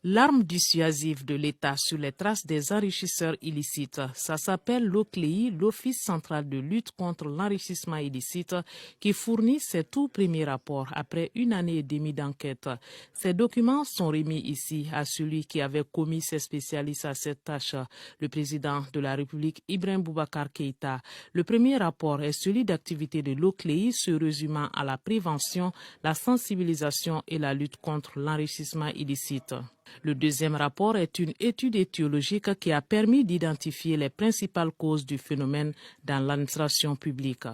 L'arme dissuasive de l'État sur les traces des enrichisseurs illicites, ça s'appelle l'OCLEI, l'Office central de lutte contre l'enrichissement illicite, qui fournit ses tout premiers rapports après 1 année et demie d'enquête. Ces documents sont remis ici à celui qui avait commis ses spécialistes à cette tâche, le président de la République Ibrahim Boubacar Keïta. Le premier rapport est celui d'activité de l'OCLEI se résumant à la prévention, la sensibilisation et la lutte contre l'enrichissement illicite. Le deuxième rapport est une étude étiologique qui a permis d'identifier les principales causes du phénomène dans l'administration publique.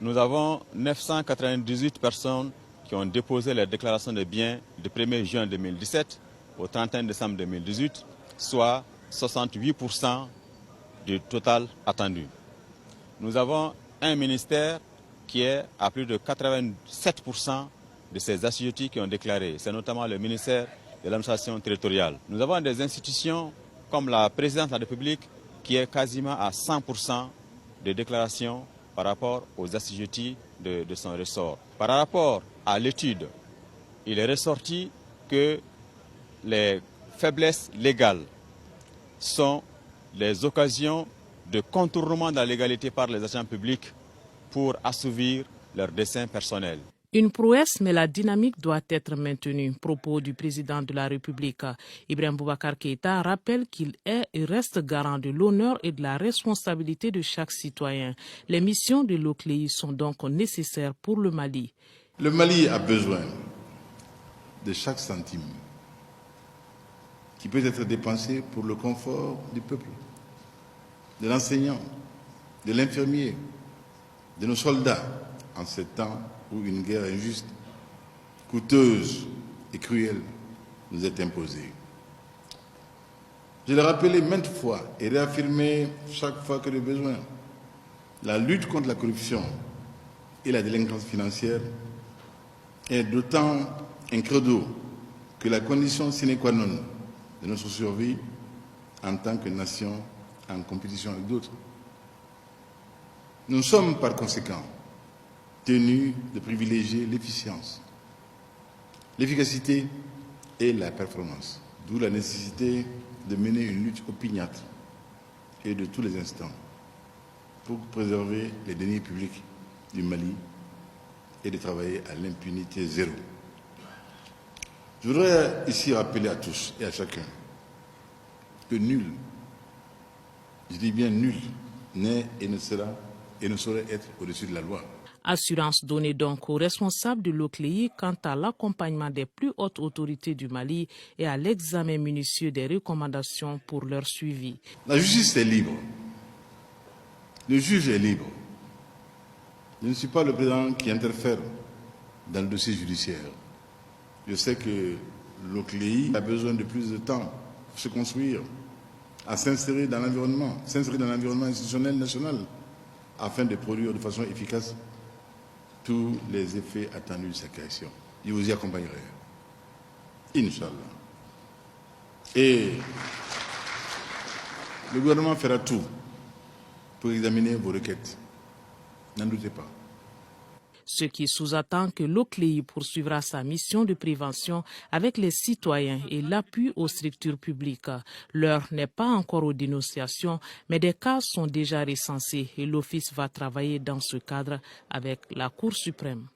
Nous avons 998 personnes qui ont déposé leur déclaration de biens du 1er juin 2017 au 31 décembre 2018, soit 68% du total attendu. Nous avons un ministère qui est à plus de 87% de ces assujettis qui ont déclaré. C'est notamment le ministère de l'administration territoriale. Nous avons des institutions comme la présidence de la République qui est quasiment à 100% de déclarations par rapport aux assujettis de son ressort. Par rapport à l'étude, il est ressorti que les faiblesses légales sont les occasions de contournement de la légalité par les agents publics pour assouvir leurs desseins personnels. Une prouesse, mais la dynamique doit être maintenue. Propos du président de la République. Ibrahim Boubacar Keïta rappelle qu'il est et reste garant de l'honneur et de la responsabilité de chaque citoyen. Les missions de l'OCLEI sont donc nécessaires pour le Mali. Le Mali a besoin de chaque centime qui peut être dépensé pour le confort du peuple, de l'enseignant, de l'infirmier, de nos soldats en ces temps où une guerre injuste, coûteuse et cruelle nous est imposée. Je l'ai rappelé maintes fois et réaffirmé chaque fois que de besoin. La lutte contre la corruption et la délinquance financière est d'autant un credo que la condition sine qua non de notre survie en tant que nation en compétition avec d'autres. Nous sommes par conséquent tenus de privilégier l'efficience, l'efficacité et la performance. D'où la nécessité de mener une lutte opiniâtre et de tous les instants pour préserver les deniers publics du Mali et de travailler à l'impunité zéro. Je voudrais ici rappeler à tous et à chacun que nul, je dis bien nul, n'est et ne sera et ne saurait être au-dessus de la loi. Assurance donnée donc aux responsables de l'OCLEI quant à l'accompagnement des plus hautes autorités du Mali et à l'examen minutieux des recommandations pour leur suivi. La justice est libre. Le juge est libre. Je ne suis pas le président qui interfère dans le dossier judiciaire. Je sais que l'OCLEI a besoin de plus de temps pour se construire, à s'insérer dans l'environnement institutionnel national, afin de produire de façon efficace tous les effets attendus de sa création. Je vous y accompagnerai. Inch'Allah. Et le gouvernement fera tout pour examiner vos requêtes. N'en doutez pas. Ce qui sous-attend que l'OCLEI poursuivra sa mission de prévention avec les citoyens et l'appui aux structures publiques. L'heure n'est pas encore aux dénonciations, mais des cas sont déjà recensés et l'Office va travailler dans ce cadre avec la Cour suprême.